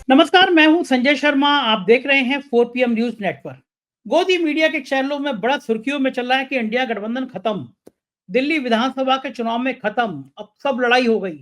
नमस्कार, मैं हूं संजय शर्मा। आप देख रहे हैं 4 PM न्यूज नेटवर्क। गोदी मीडिया के चैनलों में बड़ा सुर्खियों में चल रहा है कि इंडिया गठबंधन खत्म, दिल्ली विधानसभा के चुनाव में खत्म, अब सब लड़ाई हो गई।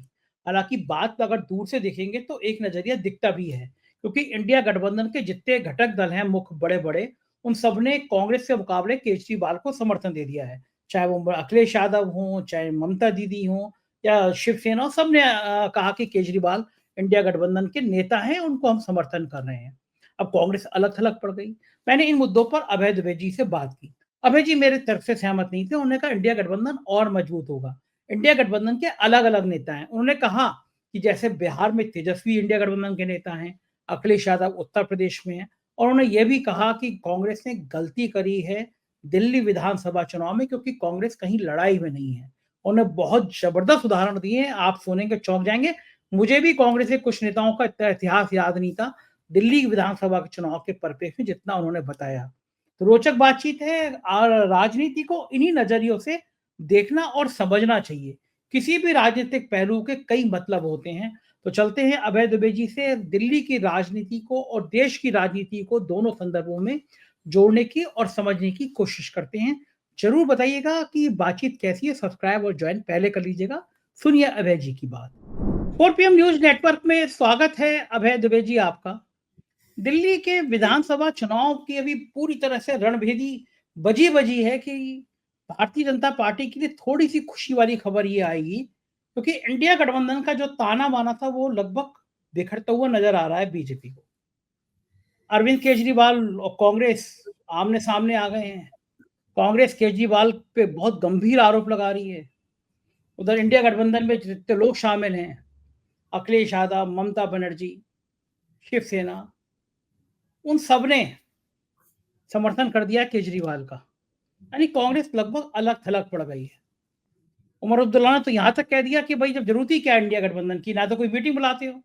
हालांकि बात अगर दूर से देखेंगे तो एक नजरिया दिखता भी है, क्योंकि इंडिया गठबंधन के जितने घटक दल हैं मुख्य बड़े बड़े, उन सब ने कांग्रेस के मुकाबले केजरीवाल को समर्थन दे दिया है। चाहे वो अखिलेश यादव हो, चाहे ममता दीदी हो या शिवसेना हो, सब ने कहा कि केजरीवाल इंडिया गठबंधन के नेता हैं, उनको हम समर्थन कर रहे हैं। अब कांग्रेस अलग थलग पड़ गई। मैंने इन मुद्दों पर अभय दुबे जी से बात की। अभय जी मेरे तर्क से सहमत नहीं थे। उन्होंने कहा इंडिया गठबंधन और मजबूत होगा। इंडिया गठबंधन के अलग अलग नेता हैं। उन्होंने कहा कि जैसे बिहार में तेजस्वी इंडिया गठबंधन के नेता हैं, अखिलेश यादव उत्तर प्रदेश में है, और उन्होंने ये भी कहा कि कांग्रेस ने गलती करी है दिल्ली विधानसभा चुनाव में, क्योंकि कांग्रेस कहीं लड़ाई में नहीं है। उन्होंने बहुत जबरदस्त उदाहरण दिए हैं, आप सुनेंगे चौंक जाएंगे। मुझे भी कांग्रेस के कुछ नेताओं का इतना इतिहास याद नहीं था दिल्ली विधानसभा के चुनाव के परिप्रेक्ष्य में, जितना उन्होंने बताया। तो रोचक बातचीत है और राजनीति को इन्हीं नजरियों से देखना और समझना चाहिए। किसी भी राजनीतिक पहलू के कई मतलब होते हैं। तो चलते हैं अभय दुबे जी से, दिल्ली की राजनीति को और देश की राजनीति को दोनों संदर्भों में जोड़ने की और समझने की कोशिश करते हैं। जरूर बताइएगा कि बातचीत कैसी है। सब्सक्राइब और ज्वाइन पहले कर लीजिएगा। सुनिए अभय जी की बात। 4 PM न्यूज नेटवर्क में स्वागत है अभय दुबे जी आपका। दिल्ली के विधानसभा चुनाव की अभी पूरी तरह से रणभेदी बजी बजी है कि भारतीय जनता पार्टी के लिए थोड़ी सी खुशी वाली खबर ये आएगी, क्योंकि इंडिया गठबंधन का जो ताना बाना था वो लगभग बिखरता हुआ नजर आ रहा है बीजेपी को। अरविंद केजरीवाल और कांग्रेस आमने सामने आ गए हैं। कांग्रेस केजरीवाल पे बहुत गंभीर आरोप लगा रही है। उधर इंडिया गठबंधन में जितने लोग शामिल हैं, अखिलेश यादव, ममता बनर्जी, शिवसेना, उन सब ने समर्थन कर दिया केजरीवाल का। यानी कांग्रेस लगभग अलग थलग पड़ गई है। उमर अब्दुल्ला ने तो यहां तक कह दिया कि भाई जब जरूरत ही क्या है इंडिया गठबंधन की, ना तो कोई मीटिंग बुलाते हो,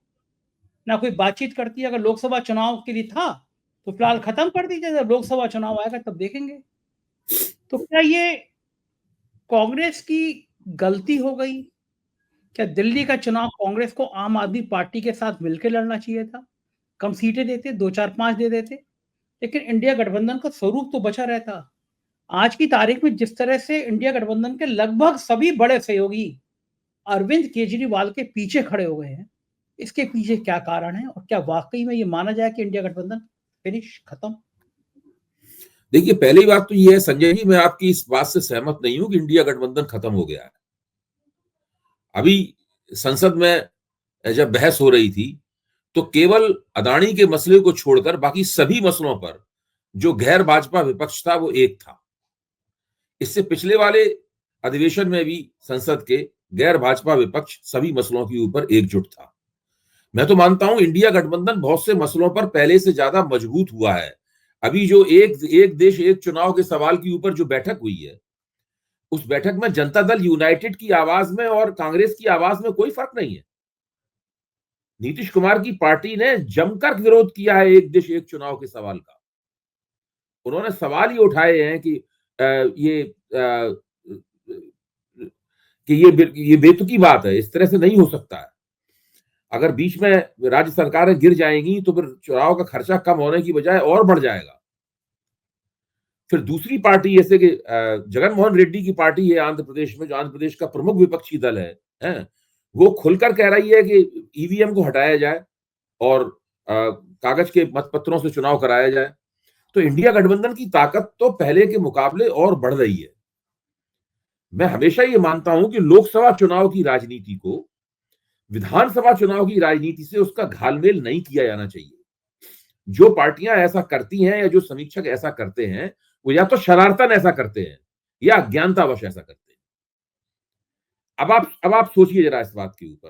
ना कोई बातचीत करती है। अगर लोकसभा चुनाव के लिए था तो फिलहाल खत्म कर दीजिए, जब लोकसभा चुनाव आएगा तब देखेंगे। तो क्या ये कांग्रेस की गलती हो गई? क्या दिल्ली का चुनाव कांग्रेस को आम आदमी पार्टी के साथ मिलकर लड़ना चाहिए था? कम सीटें देते, दो चार पांच दे देते, लेकिन इंडिया गठबंधन का स्वरूप तो बचा रहता। आज की तारीख में जिस तरह से इंडिया गठबंधन के लगभग सभी बड़े सहयोगी अरविंद केजरीवाल के पीछे खड़े हो गए हैं, इसके पीछे क्या कारण है? और क्या वाकई में ये माना जाए कि इंडिया गठबंधन फिनिश, खत्म? देखिए, पहली बात तो ये है संजय जी, मैं आपकी इस बात से सहमत नहीं हूं कि इंडिया गठबंधन खत्म हो गया है। अभी संसद में जब बहस हो रही थी तो केवल अदानी के मसले को छोड़कर बाकी सभी मसलों पर जो गैर भाजपा विपक्ष था वो एक था। इससे पिछले वाले अधिवेशन में भी संसद के गैर भाजपा विपक्ष सभी मसलों के ऊपर एकजुट था। मैं तो मानता हूं इंडिया गठबंधन बहुत से मसलों पर पहले से ज्यादा मजबूत हुआ है। अभी जो एक देश एक चुनाव के सवाल के ऊपर जो बैठक हुई है, उस बैठक में जनता दल यूनाइटेड की आवाज में और कांग्रेस की आवाज में कोई फर्क नहीं है। नीतीश कुमार की पार्टी ने जमकर विरोध किया है एक देश एक चुनाव के सवाल का। उन्होंने सवाल ही उठाए हैं कि ये बेतुकी बात है, इस तरह से नहीं हो सकता है। अगर बीच में राज्य सरकारें गिर जाएंगी तो फिर चुनाव का खर्चा कम होने की बजाय और बढ़ जाएगा। फिर दूसरी पार्टी जैसे कि जगन मोहन रेड्डी की पार्टी है आंध्र प्रदेश में, जो आंध्र प्रदेश का प्रमुख विपक्षी दल है, वो खुलकर कह रही है कि ईवीएम को हटाया जाए और कागज के मतपत्रों से चुनाव कराया जाए। तो इंडिया गठबंधन की ताकत तो पहले के मुकाबले और बढ़ रही है। मैं हमेशा ये मानता हूं कि लोकसभा चुनाव की राजनीति को विधानसभा चुनाव की राजनीति से उसका घालमेल नहीं किया जाना चाहिए। जो पार्टियां ऐसा करती हैं या जो समीक्षक ऐसा करते हैं, वो या तो शरारतन ऐसा करते हैं या अज्ञानतावश ऐसा करते हैं। अब आप सोचिए जरा इस बात के ऊपर।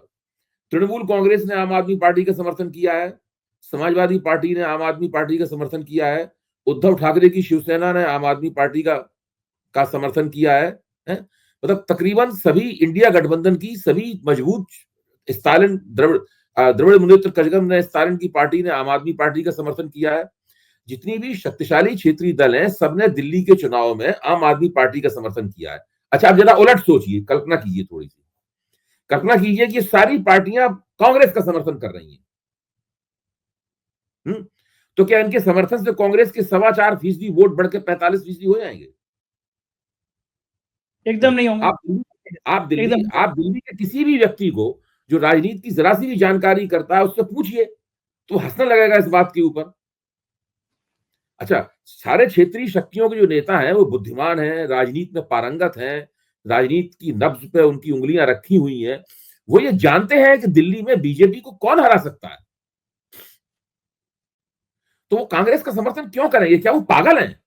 तृणमूल कांग्रेस ने आम आदमी पार्टी का समर्थन किया है, समाजवादी पार्टी ने आम आदमी पार्टी का समर्थन किया है, उद्धव ठाकरे की शिवसेना ने आम आदमी पार्टी का समर्थन किया है? मतलब तकरीबन सभी इंडिया गठबंधन की सभी मजबूत स्टालिन द्रविड़ मुनेत्र कजगम ने स्टालिन की पार्टी ने आम आदमी पार्टी का समर्थन किया है। जितनी भी शक्तिशाली क्षेत्रीय दल हैं, सबने दिल्ली के चुनाव में आम आदमी पार्टी का समर्थन किया है। अच्छा, आप जरा उलट सोचिए, कल्पना कीजिए, थोड़ी सी कल्पना कीजिए कि सारी पार्टियां कांग्रेस का समर्थन कर रही हैं। तो क्या इनके समर्थन से कांग्रेस के 4.25% वोट बढ़ के 45% हो जाएंगे? एकदम नहीं होंगे। एकदम। आप दिल्ली के किसी भी व्यक्ति को जो राजनीति की जरा सी भी जानकारी करता है उससे पूछिए, तो हंसने लगेगा इस बात के ऊपर। अच्छा, सारे क्षेत्रीय शक्तियों के जो नेता हैं वो बुद्धिमान हैं, राजनीति में पारंगत हैं, राजनीति की नब्ज पे उनकी उंगलियां रखी हुई हैं। वो ये जानते हैं कि दिल्ली में बीजेपी को कौन हरा सकता है, तो वो कांग्रेस का समर्थन क्यों करेंगे? क्या वो पागल हैं?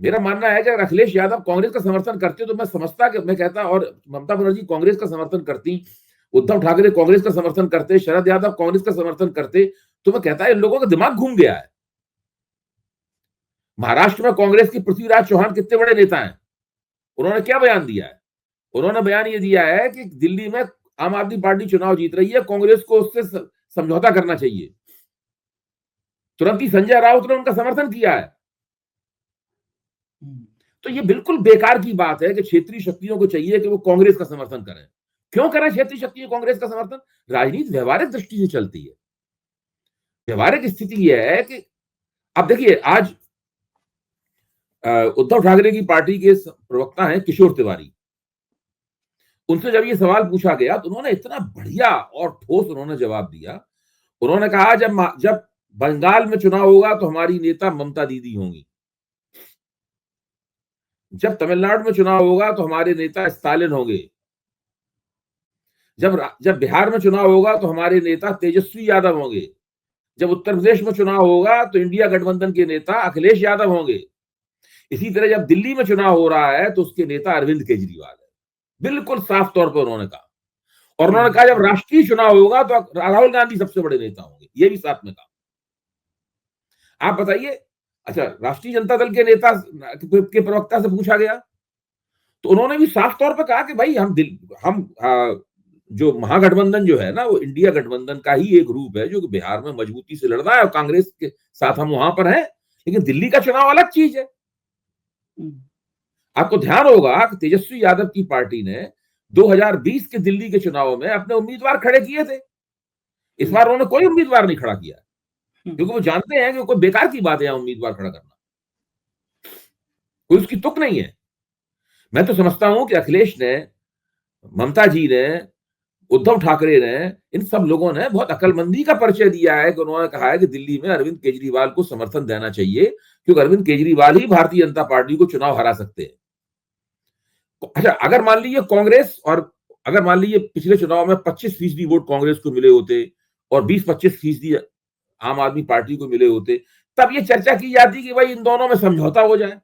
मेरा मानना है कि अगर अखिलेश यादव कांग्रेस का समर्थन करते तो मैं समझता कि मैं कहता, और ममता बनर्जी कांग्रेस का समर्थन करती, उद्धव ठाकरे कांग्रेस का समर्थन करते, शरद यादव कांग्रेस का समर्थन करते, तो मैं कहता इन लोगों का दिमाग घूम गया है। महाराष्ट्र में कांग्रेस की पृथ्वीराज चौहान कितने बड़े नेता हैं, उन्होंने क्या बयान दिया है? उन्होंने बयान ये दिया है कि दिल्ली में आम आदमी पार्टी चुनाव जीत रही है, कांग्रेस को उससे समझौता करना चाहिए। तुरंत ही संजय राउत ने उनका समर्थन किया है। तो ये बिल्कुल बेकार की बात है कि क्षेत्रीय शक्तियों को चाहिए कि वो कांग्रेस का समर्थन करें। क्यों करें क्षेत्रीय शक्तियां कांग्रेस का समर्थन? राजनीति व्यवहारिक दृष्टि से चलती है। व्यवहारिक स्थिति यह है कि अब देखिए, आज उद्धव ठाकरे की पार्टी के प्रवक्ता हैं किशोर तिवारी, उनसे जब ये सवाल पूछा गया तो उन्होंने इतना बढ़िया और ठोस उन्होंने जवाब दिया। उन्होंने कहा जब बंगाल में चुनाव होगा तो हमारी नेता ममता दीदी होंगी, जब तमिलनाडु में चुनाव होगा तो हमारे नेता स्टालिन होंगे, जब बिहार में चुनाव होगा तो हमारे नेता तेजस्वी यादव होंगे, जब उत्तर प्रदेश में चुनाव होगा तो इंडिया गठबंधन के नेता अखिलेश यादव होंगे, इसी तरह जब दिल्ली में चुनाव हो रहा है तो उसके नेता अरविंद केजरीवाल है। बिल्कुल साफ तौर पर उन्होंने कहा। और उन्होंने कहा जब राष्ट्रीय चुनाव होगा तो राहुल गांधी सबसे बड़े नेता होंगे, ये भी साथ में कहा। आप बताइए, अच्छा, राष्ट्रीय जनता दल के नेता के प्रवक्ता से पूछा गया तो उन्होंने भी साफ तौर पर कहा कि भाई हम जो महागठबंधन जो है ना, वो इंडिया गठबंधन का ही एक रूप है जो कि बिहार में मजबूती से लड़ रहा है और कांग्रेस के साथ हम वहां पर हैं, लेकिन दिल्ली का चुनाव अलग चीज है। आपको ध्यान होगा कि तेजस्वी यादव की पार्टी ने 2020 के दिल्ली के चुनाव में अपने उम्मीदवार खड़े किए थे। इस बार उन्होंने कोई उम्मीदवार नहीं खड़ा किया, क्योंकि वो जानते हैं कि कोई बेकार की बात है यहां उम्मीदवार खड़ा करना, कोई उसकी तुक नहीं है। मैं तो समझता हूं कि अखिलेश ने, ममता जी ने, उद्धव ठाकरे ने, इन सब लोगों ने बहुत अकलमंदी का परिचय दिया है कि उन्होंने कहा है कि दिल्ली में अरविंद केजरीवाल को समर्थन देना चाहिए, क्योंकि अरविंद केजरीवाल ही भारतीय जनता पार्टी को चुनाव हरा सकते हैं। अच्छा, अगर मान लीजिए कांग्रेस, और अगर मान लीजिए पिछले चुनाव में 25% वोट कांग्रेस को मिले होते और 20-25% आम आदमी पार्टी को मिले होते, तब ये चर्चा की जाती कि भाई इन दोनों में समझौता हो जाए।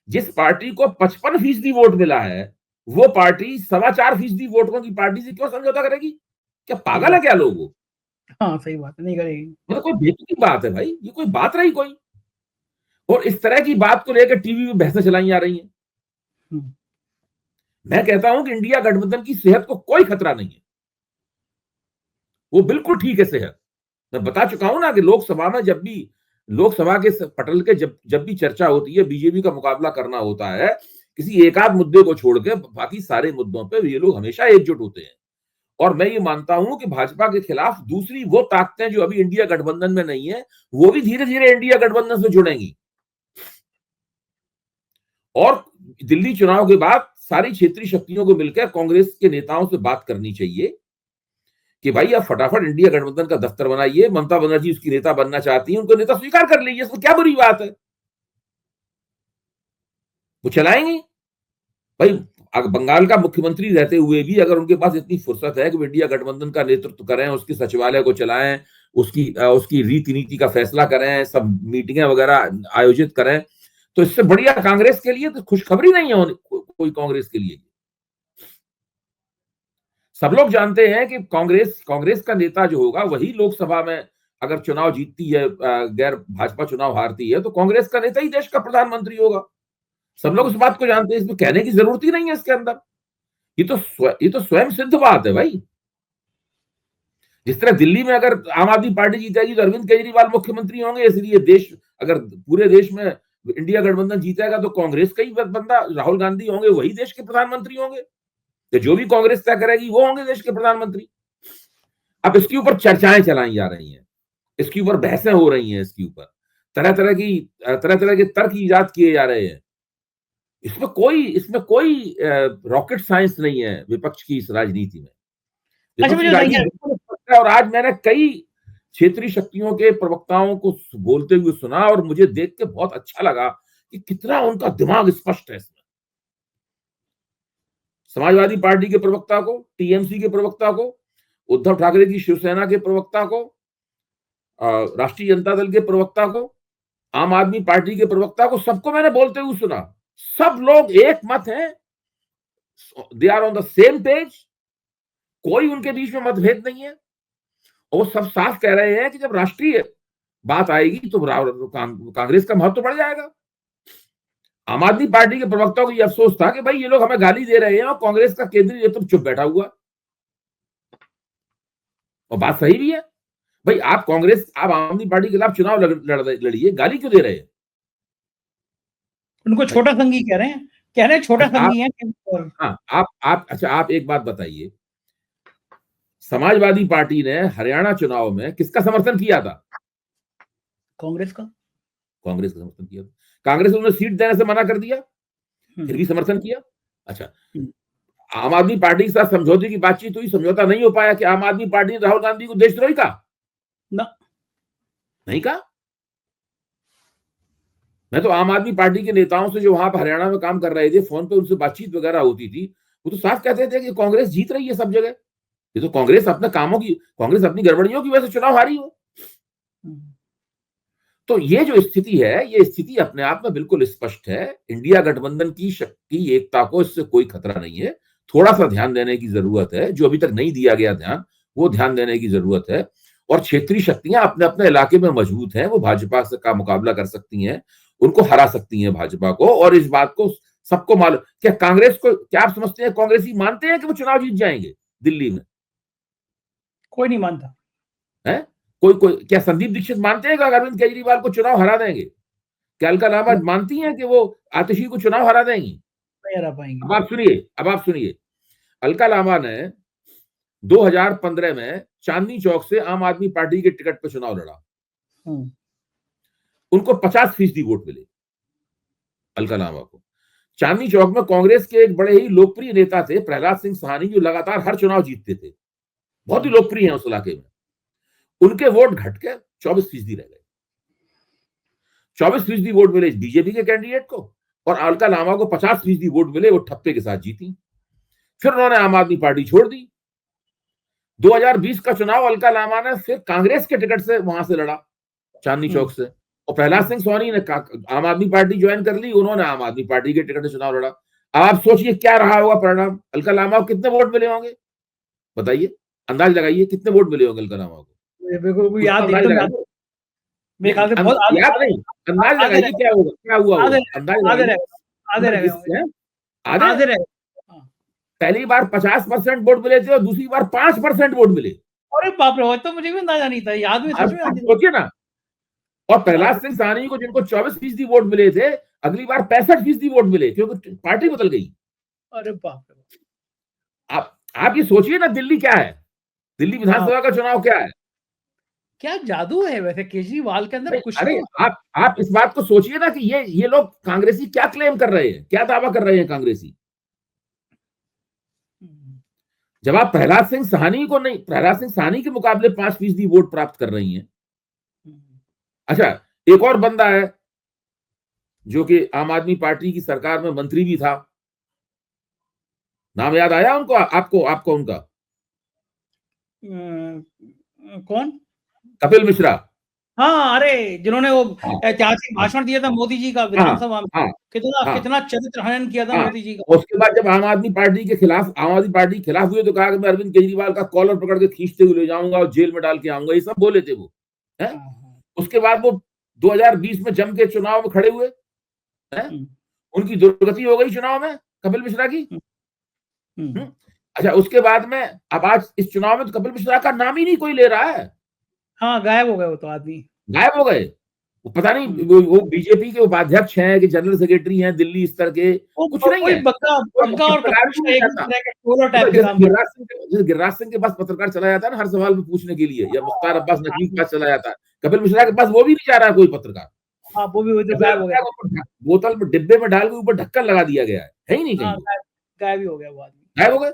जिस पार्टी को 55% वोट मिला है, वो पार्टी 4.25% वोटों की पार्टी से क्यों समझौता करेगी? क्या पागल है क्या लोग? हाँ, सही बात है, नहीं करेगी। मतलब कोई बेतुकी बात है भाई, ये कोई बात रही कोई? और इस तरह की बात को लेकर टीवी में बहसें चलाई जा रही हैं। मैं कहता हूं कि इंडिया गठबंधन की सेहत को कोई खतरा नहीं है, वो बिल्कुल ठीक है सेहत। मैं बता चुका हूं ना कि लोकसभा में जब भी लोकसभा के पटल के जब भी चर्चा होती है, बीजेपी का मुकाबला करना होता है, किसी एक आध मुद्दे को छोड़ के बाकी सारे मुद्दों पे ये लोग हमेशा एकजुट होते हैं। और मैं ये मानता हूं कि भाजपा के खिलाफ दूसरी वो ताकतें जो अभी इंडिया गठबंधन में नहीं है, वो भी धीरे धीरे इंडिया गठबंधन से जुड़ेंगी। और दिल्ली चुनाव के बाद सारी क्षेत्रीय शक्तियों को मिलकर कांग्रेस के नेताओं से बात करनी चाहिए कि भाई आप फटाफट इंडिया गठबंधन का दफ्तर बनाइए, ममता बनर्जी उसकी नेता बनना चाहती हैं, उनको नेता स्वीकार कर लीजिए, इसमें क्या बुरी बात है? वो चलाएंगे भाई। बंगाल का मुख्यमंत्री रहते हुए भी अगर उनके पास इतनी फुर्सत है कि वो इंडिया गठबंधन का नेतृत्व करें, उसके सचिवालय को चलाएं, उसकी रीति नीति का फैसला करें, सब मीटिंगें वगैरह आयोजित करें, तो इससे बढ़िया कांग्रेस के लिए तो खुशखबरी नहीं है कोई कांग्रेस के लिए। सब लोग जानते हैं कि कांग्रेस का नेता जो होगा वही लोकसभा में अगर चुनाव जीतती है, गैर भाजपा चुनाव हारती है, तो कांग्रेस का नेता ही देश का प्रधानमंत्री होगा। सब लोग इस बात को जानते हैं, इसमें कहने की जरूरत ही नहीं है इसके अंदर। ये तो स्वयं सिद्ध बात है भाई। जिस तरह दिल्ली में अगर आम आदमी पार्टी जीतेगी तो अरविंद केजरीवाल मुख्यमंत्री होंगे, इसलिए अगर पूरे देश में इंडिया गठबंधन जीतेगा तो कांग्रेस का ही बंदा राहुल गांधी होंगे, वही देश के प्रधानमंत्री होंगे। तो जो भी कांग्रेस तय करेगी वो होंगे देश के प्रधानमंत्री। अब इसके ऊपर चर्चाएं चलाई जा रही हैं, इसके ऊपर बहसें हो रही हैं, इसके ऊपर तरह तरह के तर्क इजाद किए जा रहे हैं। इसमें कोई रॉकेट साइंस नहीं है विपक्ष की इस राजनीति में। अच्छा, विपक्ष की मुझे राजनीति बिल्कुल स्पष्ट है, और आज मैंने कई क्षेत्रीय शक्तियों के प्रवक्ताओं को बोलते हुए सुना और मुझे देख के बहुत अच्छा लगा कि कितना उनका दिमाग स्पष्ट है इसमें। समाजवादी पार्टी के प्रवक्ता को, टीएमसी के प्रवक्ता को, उद्धव ठाकरे की शिवसेना के प्रवक्ता को, राष्ट्रीय जनता दल के प्रवक्ता को, आम आदमी पार्टी के प्रवक्ता को, सबको मैंने बोलते हुए सुना। सब लोग एक मत हैं, they are on the same page, कोई उनके बीच में मतभेद नहीं है। और सब साफ कह रहे हैं कि जब राष्ट्रीय बात आएगी तो कांग्रेस का महत्व बढ़ जाएगा। आम आदमी पार्टी के प्रवक्ताओं को यह अफसोस था कि भाई ये लोग हमें गाली दे रहे हैं और कांग्रेस का केंद्रीय नेतृत्व चुप बैठा हुआ। और बात सही भी है भाई, आप आम आदमी पार्टी के खिलाफ चुनाव लड़िए, गाली क्यों दे रहे हैं? उनको छोटा संघी कह रहे हैं छोटा संघी है। हाँ, आप एक बात बताइए, समाजवादी पार्टी ने हरियाणा चुनाव में किसका समर्थन किया था? कांग्रेस का समर्थन किया था। कांग्रेस ने उन्हें सीट देने से मना कर दिया, फिर भी समर्थन किया। अच्छा, आम आदमी पार्टी के साथ समझौते की बातचीत हुई, समझौता नहीं हो पाया कि आम आदमी पार्टी ने राहुल गांधी को देशद्रोही कहा? नहीं कहा। मैं तो आम आदमी पार्टी के नेताओं से जो वहां पर हरियाणा में काम कर रहे थे, फोन पे उनसे बातचीत वगैरह होती थी, वो तो साफ कहते थे कि कांग्रेस जीत रही है सब जगह, ये तो कांग्रेस अपनी गड़बड़ियों की वजह से चुनाव हारी हो। तो ये जो स्थिति है, ये स्थिति अपने आप में बिल्कुल स्पष्ट है। इंडिया गठबंधन की शक्ति, एकता को इससे कोई खतरा नहीं है। थोड़ा सा ध्यान देने की जरूरत है, जो अभी तक नहीं दिया गया ध्यान, वो ध्यान देने की जरूरत है। और क्षेत्रीय शक्तियां अपने अपने इलाके में मजबूत हैं, वो भाजपा से का मुकाबला कर सकती हैं, उनको हरा सकती हैं भाजपा को। और इस बात को सबको मालूम। क्या कांग्रेस को, क्या आप समझते हैं कांग्रेसी मानते हैं कि वो चुनाव जीत जाएंगे दिल्ली में? कोई नहीं मानता है। कोई क्या संदीप दीक्षित मानते हैं कि अरविंद केजरीवाल को चुनाव हरा देंगे? क्या अलका लामा मानती हैं कि वो आतिशी को चुनाव हरा देंगी? नहीं हरा पाएंगे। अब आप सुनिए, अलका लामा ने 2015 में चांदनी चौक से आम आदमी पार्टी के टिकट पर चुनाव लड़ा, उनको 50% वोट मिले अलका लामा को। चांदनी चौक में कांग्रेस के एक बड़े ही लोकप्रिय नेता थे प्रहलाद सिंह सहानी, जो लगातार हर चुनाव जीतते थे, बहुत ही लोकप्रिय हैं उस इलाके में। उनके वोट घट के 24% रह गए। 24% वोट मिले बीजेपी के कैंडिडेट को, और अलका लामा को 50% वोट मिले, वो ठप्पे के साथ जीती। फिर उन्होंने आम आदमी पार्टी छोड़ दी। 2020 का चुनाव अलका लामा ने फिर कांग्रेस के टिकट से वहां से लड़ा, चांदनी चौक से, और प्रहलाद सिंह सोनी ने आम आदमी पार्टी ज्वाइन कर ली, उन्होंने आम आदमी पार्टी के टिकट से चुनाव लड़ा। अब आप सोचिए क्या रहा होगा परिणाम। अलका लामा को कितने वोट मिले होंगे बताइए, अंदाज लगाइए कितने वोट मिले होंगे अलका लामा को? याद याद नहीं, अंदाज लगाइए क्या होगा, क्या हुआ होगा, अंदाज आधे। पहली बार 50% वोट मिले थे और दूसरी बार 5% वोट मिले। अरे बाप रे, तो मुझे भी अंदाजा नहीं था, याद में सोचिए ना। और प्रहलाद सिंह सहानी को, जिनको 24% वोट मिले थे, अगली बार 65% वोट मिले, क्योंकि पार्टी बदल गई। अरे बाप रे, आप ये सोचिए ना, दिल्ली क्या है, दिल्ली विधानसभा का चुनाव क्या है, क्या जादू है वैसे केजरीवाल के अंदर कुछ। अरे आप इस बात को सोचिए ना कि ये लोग कांग्रेसी क्या क्लेम कर रहे हैं, क्या दावा कर रहे हैं कांग्रेसी। जब आप प्रहलाद सिंह सहानी के मुकाबले 5% वोट प्राप्त कर रही हैं। अच्छा, एक और बंदा है जो कि आम आदमी पार्टी की सरकार में मंत्री भी था, नाम याद आया उनको, आपको उनका? कौन? कपिल मिश्रा। हाँ, अरे जिन्होंने वो ऐतिहासिक भाषण दिया था मोदी जी का विधानसभा में, कितना चरित्र हनन किया था मोदी जी का। उसके बाद जब आम आदमी पार्टी के खिलाफ हुए तो कहा कि मैं अरविंद केजरीवाल का कॉलर पकड़ के खींचते हुए ले जाऊंगा और जेल में डाल के आऊंगा, ये सब बोले थे वो है। उसके बाद वो 2020 में जम के चुनाव में खड़े हुए हैं, उनकी दुर्गति हो गई चुनाव में कपिल मिश्रा की। अच्छा, उसके बाद में अब आज इस चुनाव में तो कपिल मिश्रा का नाम ही नहीं कोई ले रहा है। हाँ, गायब हो गए, वो तो आदमी गायब हो गए। वो पता नहीं वो बीजेपी के उपाध्यक्ष हैं कि जनरल सेक्रेटरी हैं दिल्ली स्तर के, कुछ नहीं है। बग्गा और कपूर एक दूसरे के टोलर टाइप के काम जैसे गिरिराज सिंह के पास पत्रकार चला जाता है ना हर सवाल में पूछने के लिए, या मुख्तार अब्बास नकवी के पास चला जाता है, कपिल मिश्रा के पास वो भी नहीं जा रहा है कोई पत्रकार। हाँ, वो भी गायब हो गया, बोतल में डिब्बे में डाल के ऊपर ढक्कन लगा दिया गया है ही नहीं कहीं, गायब ही हो गया वो आदमी, गायब हो गए।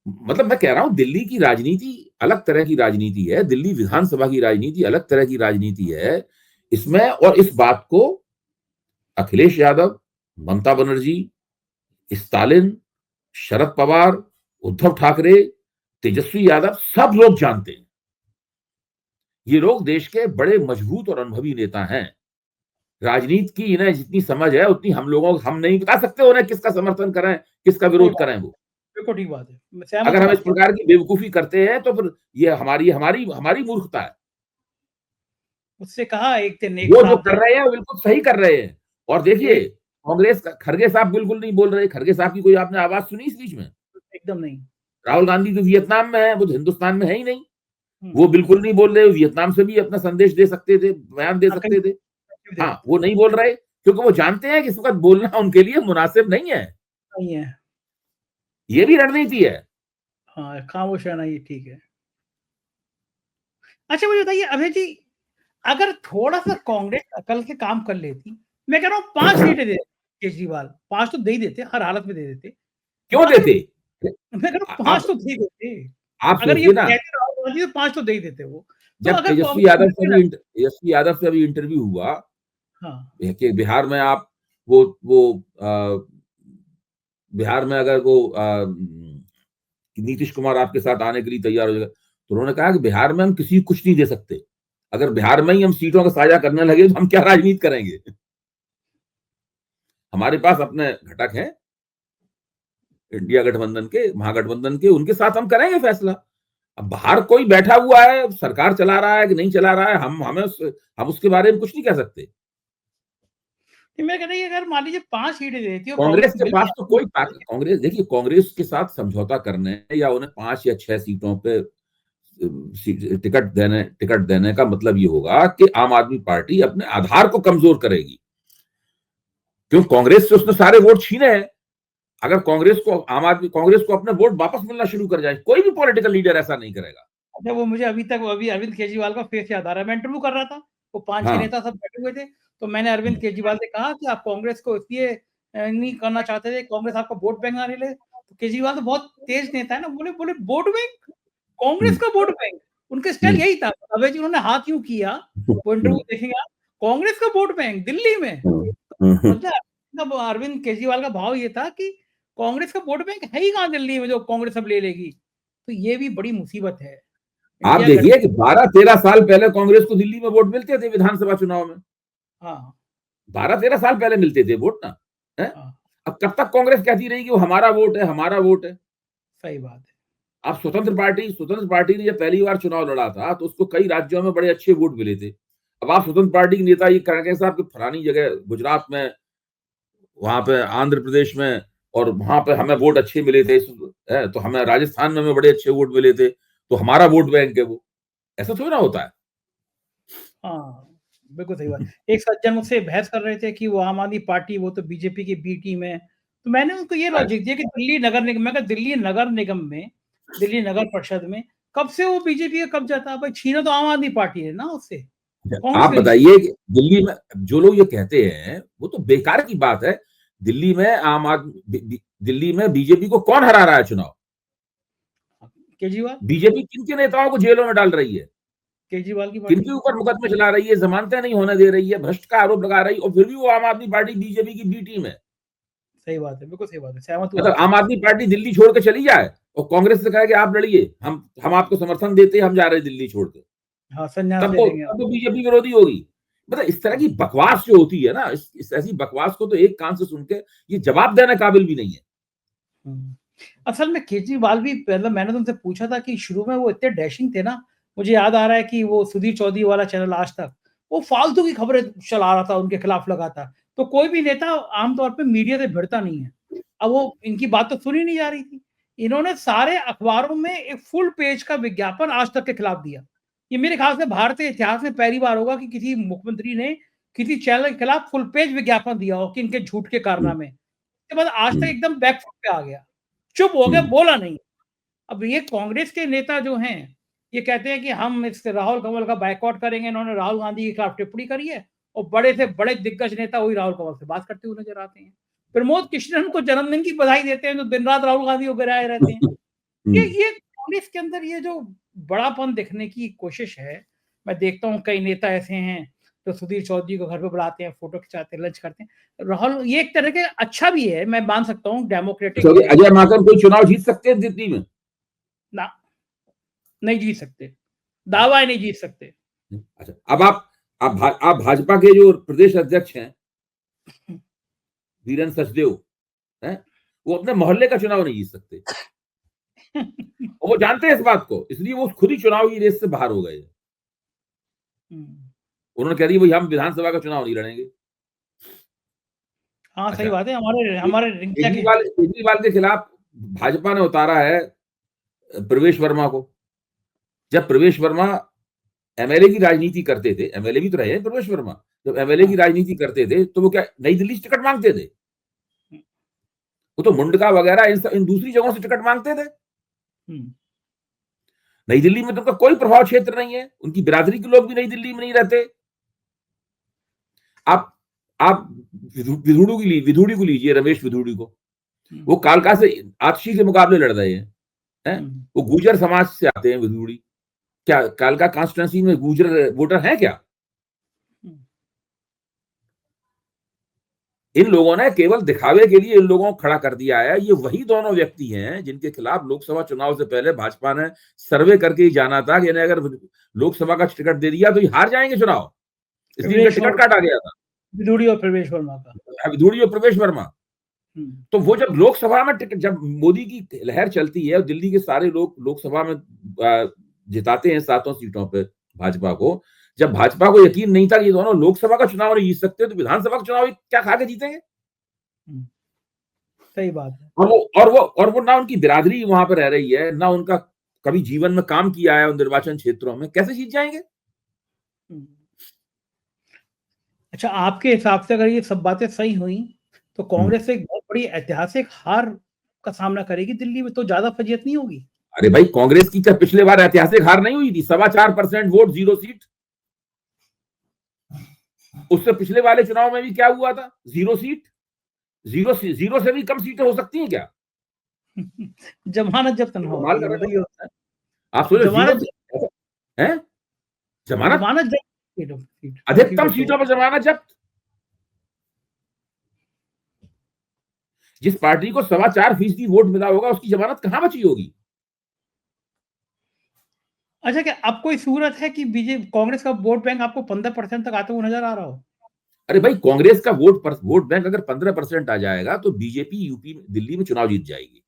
मतलब मैं कह रहा हूं दिल्ली की राजनीति अलग तरह की राजनीति है, दिल्ली विधानसभा की राजनीति अलग तरह की राजनीति है इसमें। और इस बात को अखिलेश यादव, ममता बनर्जी, स्टालिन, शरद पवार, उद्धव ठाकरे, तेजस्वी यादव सब लोग जानते हैं। ये लोग देश के बड़े मजबूत और अनुभवी नेता हैं। राजनीति की इन्हें जितनी समझ है उतनी हम नहीं बता सकते उन्हें किसका समर्थन करें किसका विरोध करें। वो बिल्कुल ठीक बात है। अगर हम इस प्रकार की बेवकूफी करते हैं तो फिर ये हमारी मूर्खता है। उससे कहा एक दिन वो जो कर रहे हैं वो बिल्कुल सही कर रहे हैं। और देखिए कांग्रेस खड़गे साहब बिल्कुल नहीं बोल रहे, खड़गे साहब की कोई आपने आवाज सुनी इस बीच में? एकदम नहीं। राहुल गांधी तो वियतनाम में है, वो तो हिंदुस्तान में है ही नहीं, वो बिल्कुल नहीं बोल रहे। वियतनाम से भी अपना संदेश दे सकते थे, बयान दे सकते थे। हाँ, वो नहीं बोल रहे क्योंकि वो जानते हैं कि इस वक्त बोलना उनके लिए मुनासिब नहीं है। ये भी रणनीति है। हाँ, खामोश रहना ये ठीक है। अच्छा मुझे बताइए अभय जी, अगर थोड़ा सा कांग्रेस अकल के काम कर लेती, मैं कह रहा हूँ 5 सीटें दे केजरीवाल, 5 तो दे ही देते, हर हालत में दे देते। क्यों देते? मैं कह रहा हूँ 5 तो दे ही देते। आप अगर ये कहते राहुल गांधी तो 5 तो दे ही देते वो। जब तेजस्वी यादव से अभी इंटरव्यू हुआ, हाँ, कि बिहार में आप बिहार में अगर वो नीतीश कुमार आपके साथ आने के लिए तैयार हो जाएगा, तो उन्होंने कहा कि बिहार में हम किसी को कुछ नहीं दे सकते, अगर बिहार में ही हम सीटों का साझा करने लगे तो हम क्या राजनीति करेंगे। हमारे पास अपने घटक हैं इंडिया गठबंधन के, महागठबंधन के, उनके साथ हम करेंगे फैसला। अब बाहर कोई बैठा हुआ है, सरकार चला रहा है कि नहीं चला रहा है, हम उसके बारे में कुछ नहीं कह सकते। मैं कह रही अगर मान लीजिए 5 सीटें देती हो कांग्रेस के पास तो कोई कांग्रेस, देखिए कांग्रेस के साथ समझौता करने या उन्हें 5 या 6 सीटों पे टिकट देने का मतलब ये होगा कि आम आदमी पार्टी अपने आधार को कमजोर करेगी, क्यों कांग्रेस से उसने सारे वोट छीने हैं। अगर कांग्रेस को अपने वोट वापस मिलना शुरू कर जाए, कोई भी पॉलिटिकल लीडर ऐसा नहीं करेगा। अच्छा, वो मुझे अभी अरविंद केजरीवाल का फेस याद आ रहा है। मैं इंटरव्यू कर रहा था, वो 5-6 नेता सब बैठे हुए थे, तो मैंने अरविंद केजरीवाल से कहा कि आप कांग्रेस को इसलिए नहीं करना चाहते थे, कांग्रेस आपका वोट बैंक ना ले। तो केजरीवाल तो बहुत तेज नेता है ना, बोले वोट बैंक, कांग्रेस का वोट बैंक। उनका स्टाइल यही था। अभय जी उन्होंने हाथ क्यों किया, वो इंटरव्यू देखेंगे आप, कांग्रेस का वोट बैंक दिल्ली में। मतलब अरविंद केजरीवाल का भाव ये था कि कांग्रेस का वोट बैंक है ही कहां दिल्ली में जो कांग्रेस अब ले लेगी। तो ये भी बड़ी मुसीबत है। आप देखिए कि 12-13 साल पहले कांग्रेस को दिल्ली में वोट मिलते थे विधानसभा चुनाव में। हाँ, 12-13 साल पहले मिलते थे वोट ना है? अब कब तक कांग्रेस कहती रहेगी वो हमारा वोट है, हमारा वोट है। सही बात है। अब स्वतंत्र पार्टी ने जब पहली बार चुनाव लड़ा था तो उसको कई राज्यों में बड़े अच्छे वोट मिले थे। अब आप स्वतंत्र पार्टी के नेता ये कहेंगे साहब कि फलानी जगह गुजरात में, वहां पे आंध्र प्रदेश में, और वहां पे हमें वोट अच्छे मिले थे, तो हमें राजस्थान में हमें बड़े अच्छे वोट मिले थे, तो हमारा वोट बैंक है वो। ऐसा थोड़ा ना होता है। हाँ, बिल्कुल सही बात। एक सज्जन मुझसे बहस कर रहे थे कि वो आम आदमी पार्टी, वो तो बीजेपी की बी टीम है। तो मैंने उनको ये लॉजिक दिया कि दिल्ली नगर निगम, मैं कहा दिल्ली नगर निगम में, दिल्ली नगर परिषद में कब से वो बीजेपी का कब्जा था? भाई छीना तो आम आदमी पार्टी है ना उससे। आप बताइए कि दिल्ली में जो लोग ये कहते हैं वो तो बेकार की बात है। दिल्ली में बीजेपी को कौन हरा रहा है चुनाव? केजरीवाल। बीजेपी किन के नेताओं को जेलों में डाल रही है? केजरीवाल की किनके ऊपर मुकदमे चला रही है, जमानतें नहीं होने दे रही है, भ्रष्ट का आरोप लगा रही है, और फिर भी वो आम आदमी पार्टी बीजेपी की बी टीम है। सही बात है, बिल्कुल सही बात है, सहमत हूं। मतलब आम आदमी पार्टी दिल्ली छोड़ के चली जाए और कांग्रेस से कहे कि आप लड़िए, हम आपको समर्थन देते हैं, हम जा रहे हैं दिल्ली छोड़ के, हाँ, संन्यास तब ले लेंगे। तो बीजेपी विरोधी होगी। मतलब इस तरह की बकवास जो होती है ना, इस ऐसी बकवास को तो एक कान से सुन के ये जवाब देने काबिल भी नहीं है। असल में केजरीवाल भी, मतलब मैंने तो उनसे पूछा था कि शुरू में वो इतने डैशिंग थे ना, मुझे याद आ रहा है कि वो सुधीर चौधरी वाला चैनल आज तक, वो फालतू की खबरें चला रहा था उनके खिलाफ लगातार। तो कोई भी नेता आमतौर पे मीडिया से भिड़ता नहीं है। अब वो इनकी बात तो सुनी नहीं जा रही थी, इन्होंने सारे अखबारों में एक फुल पेज का विज्ञापन आज तक के खिलाफ दिया। ये मेरे ख्याल से भारतीय इतिहास में पहली बार होगा कि किसी मुख्यमंत्री ने किसी चैनल के खिलाफ फुल पेज विज्ञापन दिया हो कि इनके झूठ के कारनामे। उसके बाद आज तक एकदम बैकफुट पे आ गया, चुप हो गया, बोला नहीं। अब ये कांग्रेस के नेता जो हैं, ये कहते हैं कि हम इस राहुल कंवल का बायकॉट करेंगे। इन्होंने राहुल गांधी के खिलाफ टिप्पणी करी है और बड़े से बड़े दिग्गज नेता वही राहुल कंवल से बात करते हुए नजर आते हैं। प्रमोद कृष्णन को जन्मदिन की बधाई देते हैं, जो दिन रात राहुल गांधी को गिराए रहते हैं। ये कांग्रेस के अंदर ये जो बड़ापन दिखने की कोशिश है, मैं देखता हूँ कई नेता ऐसे हैं तो सुधीर चौधरी को घर पे बुलाते हैं, फोटो खिंचाते हैं, लंच करते हैं। राहुल ये एक तरह के अच्छा भी है, मैं मान सकता हूँ डेमोक्रेटिक। अजय माकन कोई चुनाव जीत सकते हैं दिल्ली में? ना, नहीं जीत सकते, दावा नहीं जीत सकते। अच्छा, अब आप भाजपा के जो प्रदेश अध्यक्ष हैं वीरेंद्र सचदेव हैं, वो अपने मोहल्ले का चुनाव नहीं जीत सकते। और वो जानते हैं इस बात को, इसलिए वो खुद ही चुनाव की रेस से बाहर हो गए। उन्होंने कह दिया भाई हम विधानसभा का चुनाव नहीं लड़ेंगे। हाँ, अच्छा, सही बात है। हमारे केजरीवाल के खिलाफ भाजपा ने उतारा है प्रवेश वर्मा को। जब प्रवेश वर्मा एमएलए की राजनीति करते थे, एमएलए भी तो रहे हैं प्रवेश वर्मा, जब एमएलए की राजनीति करते थे तो वो क्या नई दिल्ली से टिकट मांगते थे? वो तो मुंडका वगैरह इन दूसरी जगहों से टिकट मांगते थे। नई दिल्ली में तो उनका कोई प्रभाव क्षेत्र नहीं है, उनकी बिरादरी के लोग भी नई दिल्ली में नहीं रहते। आप विधूड़ी को लीजिए, रमेश विधूड़ी को, वो कालका से आतिशी के मुकाबले लड़ रहे हैं। वो गुर्जर समाज से आते हैं विधूड़ी। क्या कालका कॉन्स्टिट्यूंसी में गुर्जर वोटर हैं क्या? इन लोगों ने केवल दिखावे के लिए इन लोगों को खड़ा कर दिया है। ये वही दोनों व्यक्ति हैं जिनके खिलाफ लोकसभा चुनाव से पहले भाजपा ने सर्वे करके ही जाना था कि इन्हें अगर लोकसभा का टिकट दे दिया तो ये हार जाएंगे चुनाव, इसलिए टिकट काटा गया था विधूड़ी और प्रवेश वर्मा का। विधूड़ी और प्रवेश वर्मा। तो वो जब लोकसभा में जब मोदी की लहर चलती है और दिल्ली के सारे लोग लोकसभा में जिताते हैं 7 सीटों पे भाजपा को, जब भाजपा को यकीन नहीं था कि ये दोनों लोकसभा का चुनाव नहीं जीत सकते तो विधानसभा का चुनाव क्या खा के जीतेंगे? सही बात है। और वो ना उनकी बिरादरी वहां पर रह रही है, ना उनका कभी जीवन में काम किया है उन निर्वाचन क्षेत्रों में, कैसे जीत जाएंगे? अच्छा, आपके हिसाब से अगर ये सब बातें सही हुई तो कांग्रेस एक बहुत बड़ी ऐतिहासिक हार का सामना करेगी दिल्ली में, तो ज्यादा फजीयत नहीं होगी? अरे भाई, कांग्रेस की क्या पिछले बार ऐतिहासिक हार नहीं हुई थी? 4.25% वोट, 0 सीट। उससे पिछले वाले चुनाव में भी क्या हुआ था? 0 सीट। 0 से भी कम सीटें हो सकती हैं क्या? जमानत जब्त ना हो, आप सोचो, जमानत जब्त, अधिकतम सीटों पर जमानत जब्त। जिस पार्टी को 4.25% वोट मिला होगा उसकी जमानत कहां बची होगी? अच्छा, क्या अब कोई सूरत है कि बीजेपी कांग्रेस का वोट बैंक आपको 15% तक आते हुए नजर आ रहा हो? अरे भाई, कांग्रेस का वोट बैंक अगर 15% आ जाएगा तो बीजेपी यूपी दिल्ली में चुनाव जीत जाएगी।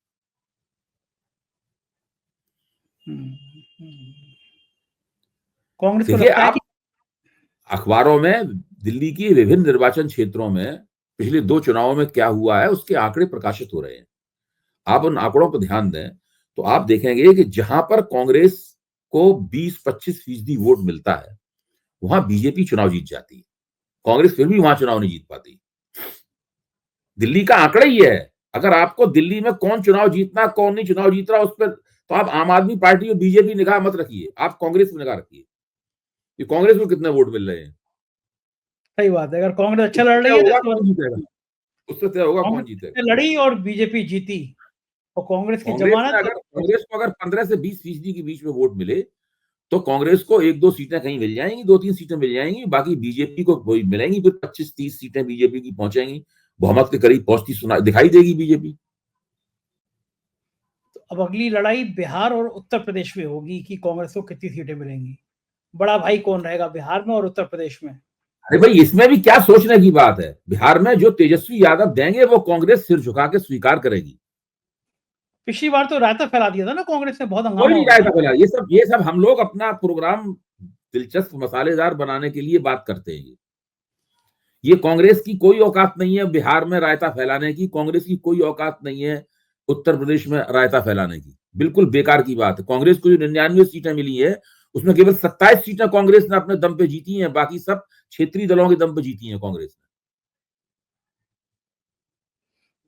कांग्रेस को लगता है कि अखबारों में दिल्ली की विभिन्न निर्वाचन क्षेत्रों में पिछले 2 चुनावों में क्या हुआ है उसके आंकड़े प्रकाशित हो रहे हैं। आप उन आंकड़ों पर ध्यान दें तो आप देखेंगे कि जहां पर कांग्रेस को 20-25% वोट मिलता है वहां बीजेपी चुनाव जीत जाती है। कांग्रेस फिर भी वहां चुनाव नहीं जीत पाती। दिल्ली का आंकड़ा ही है। अगर आपको दिल्ली में कौन चुनाव जीतना कौन नहीं चुनाव जीत रहा उस पर तो आप आम आदमी पार्टी और बीजेपी निगाह मत रखिए, आप कांग्रेस में निगाह रखिए कि कांग्रेस को कितने वोट मिल रहे हैं। सही बात है। अगर कांग्रेस अच्छा लड़ रही है तो जीतेगा, उससे तय होगा कौन जीतेगा। लड़ी और बीजेपी जीती और कांग्रेस की जमानत, कांग्रेस को अगर 15 से 20% के बीच में वोट मिले तो कांग्रेस को 1-2 सीटें कहीं मिल जाएंगी, 2-3 सीटें मिल जाएंगी, बाकी बीजेपी को वही मिलेंगी। फिर 25-30 सीटें बीजेपी की पहुंचेंगी, बहुमत के करीब पहुंचती दिखाई देगी बीजेपी। तो अब अगली लड़ाई बिहार और उत्तर प्रदेश में होगी कि कांग्रेस को कितनी सीटें मिलेंगी। बड़ा भाई कौन रहेगा बिहार में और उत्तर प्रदेश में? अरे भाई, इसमें भी क्या सोचने की बात है। बिहार में जो तेजस्वी यादव देंगे वो कांग्रेस सिर झुका के स्वीकार करेगी। पिछली बार तो रायता फैला दिया था ना कांग्रेस ने, बहुत हंगामा। कोई नहीं रायता फैला, ये सब हम लोग अपना प्रोग्राम दिलचस्प मसालेदार बनाने के लिए बात करते हैं। ये कांग्रेस की कोई औकात नहीं है बिहार में रायता फैलाने की, कांग्रेस की कोई औकात नहीं है उत्तर प्रदेश में रायता फैलाने की। बिल्कुल बेकार की बात है। कांग्रेस को जो 99 सीटें मिली है उसमें केवल 27 सीटें कांग्रेस ने अपने दम पे जीती हैं, बाकी सब क्षेत्रीय दलों के दम पे जीती हैं कांग्रेस ने।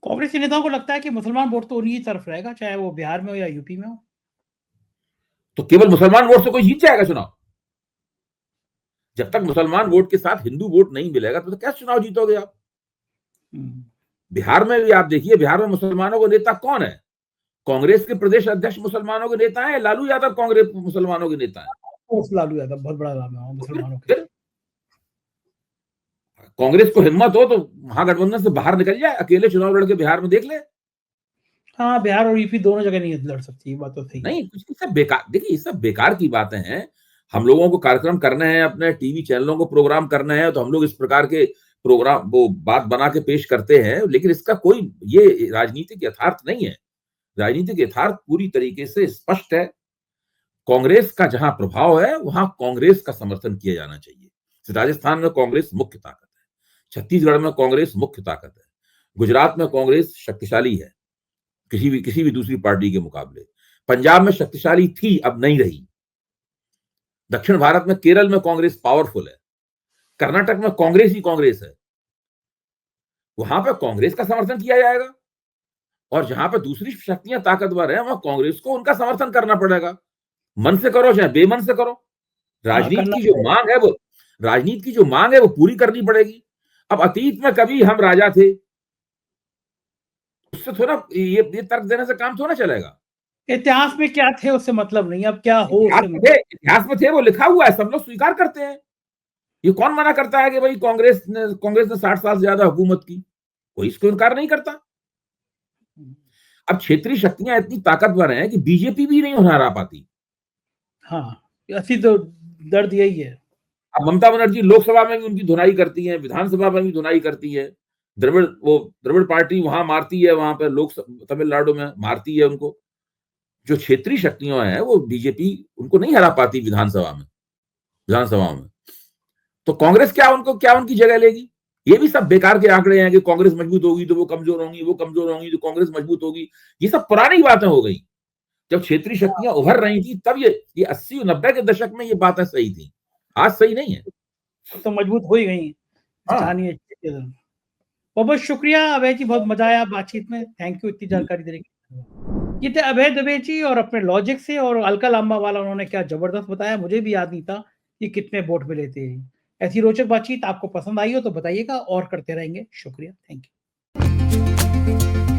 कांग्रेस के नेताओं को लगता है कि मुसलमान वोट तो उन्हीं की तरफ रहेगा, चाहे वो बिहार में हो या यूपी में हो। तो केवल मुसलमान वोट से कोई जीत जाएगा चुनाव? जब तक मुसलमान वोट के साथ हिंदू वोट नहीं मिलेगा तो कैसे चुनाव जीतोगे आप? बिहार में भी आप देखिए, बिहार में मुसलमानों के नेता कौन है? कांग्रेस के प्रदेश अध्यक्ष मुसलमानों के नेता हैं, लालू यादव कांग्रेस मुसलमानों के नेता हैं। लालू यादव बहुत बड़ा नाम है मुसलमानों के। कांग्रेस को हिम्मत हो तो महागठबंधन से बाहर निकल जाए, अकेले चुनाव लड़के बिहार में देख ले। हाँ, बिहार और यूपी दोनों जगह नहीं लड़ सकती, ये बात तो सही नहीं, कुछ सब बेकार, देखिए ये सब बेकार की बातें हैं। हम लोगों को कार्यक्रम करने हैं, अपने टीवी चैनलों को प्रोग्राम करने हैं, तो हम लोग इस प्रकार के प्रोग्राम वो बात बना के पेश करते हैं, लेकिन इसका कोई ये राजनीतिक यथार्थ नहीं है। राजनीतिक यथार्थ पूरी तरीके से स्पष्ट है। कांग्रेस का जहां प्रभाव है वहां कांग्रेस का समर्थन किया जाना चाहिए। राजस्थान में कांग्रेस मुख्य ताकत है, छत्तीसगढ़ में कांग्रेस मुख्य ताकत है, गुजरात में कांग्रेस शक्तिशाली है किसी भी दूसरी पार्टी के मुकाबले। पंजाब में शक्तिशाली थी, अब नहीं रही। दक्षिण भारत में केरल में कांग्रेस पावरफुल है, कर्नाटक में कांग्रेस ही कांग्रेस है, वहां पर कांग्रेस का समर्थन किया जाएगा। और जहां पर दूसरी शक्तियां ताकतवर है वहां कांग्रेस को उनका समर्थन करना पड़ेगा, मन से करो चाहे बेमन से करो। राजनीति की जो मांग है वो राजनीति की जो मांग है वो पूरी करनी पड़ेगी। अब अतीत में कभी हम राजा थे, उससे थोड़ा ये तर्क देने से काम थोड़ा चलेगा। इतिहास में क्या थे उससे मतलब नहीं, अब क्या हो इतिहास में थे, वो लिखा हुआ है, सब लोग स्वीकार करते हैं। ये कौन मना करता है कि भाई कांग्रेस ने 60 साल से ज्यादा हुकूमत की? कोई इसको इनकार नहीं करता। अब क्षेत्रीय शक्तियां इतनी ताकतवर हैं कि बीजेपी भी नहीं हरा पाती। हाँ, असली तो दर्द यही है। अब ममता बनर्जी लोकसभा में भी उनकी धुनाई करती है, विधानसभा में भी धुनाई करती है। द्रविड़ पार्टी वहां मारती है, वहां पर तमिलनाडु में मारती है उनको। जो क्षेत्रीय शक्तियां हैं वो बीजेपी उनको नहीं हरा पाती विधानसभा में। तो कांग्रेस क्या उनकी जगह लेगी? ये भी सब बेकार के आंकड़े हैं कि कांग्रेस मजबूत होगी तो वो कमजोर होंगी, वो कमजोर होंगी तो कांग्रेस मजबूत होगी। ये सब पुरानी बातें हो गई। जब क्षेत्रीय शक्तियां उभर रही थी तब ये 80 90 के दशक में ये बातें सही थी, आज सही नहीं है। तो मजबूत हो ही गई स्थानीय। बहुत शुक्रिया अभय जी, बहुत मजा आया बातचीत में। थैंक यू इतनी जानकारी देने के। ये थे अभय दुबे जी, और अपने लॉजिक से, और अलका लांबा वाला उन्होंने क्या जबरदस्त बताया, मुझे भी याद नहीं था कि कितने वोट मिले थे। ऐसी रोचक बातचीत आपको पसंद आई हो तो बताइएगा, और करते रहेंगे। शुक्रिया, थैंक यू।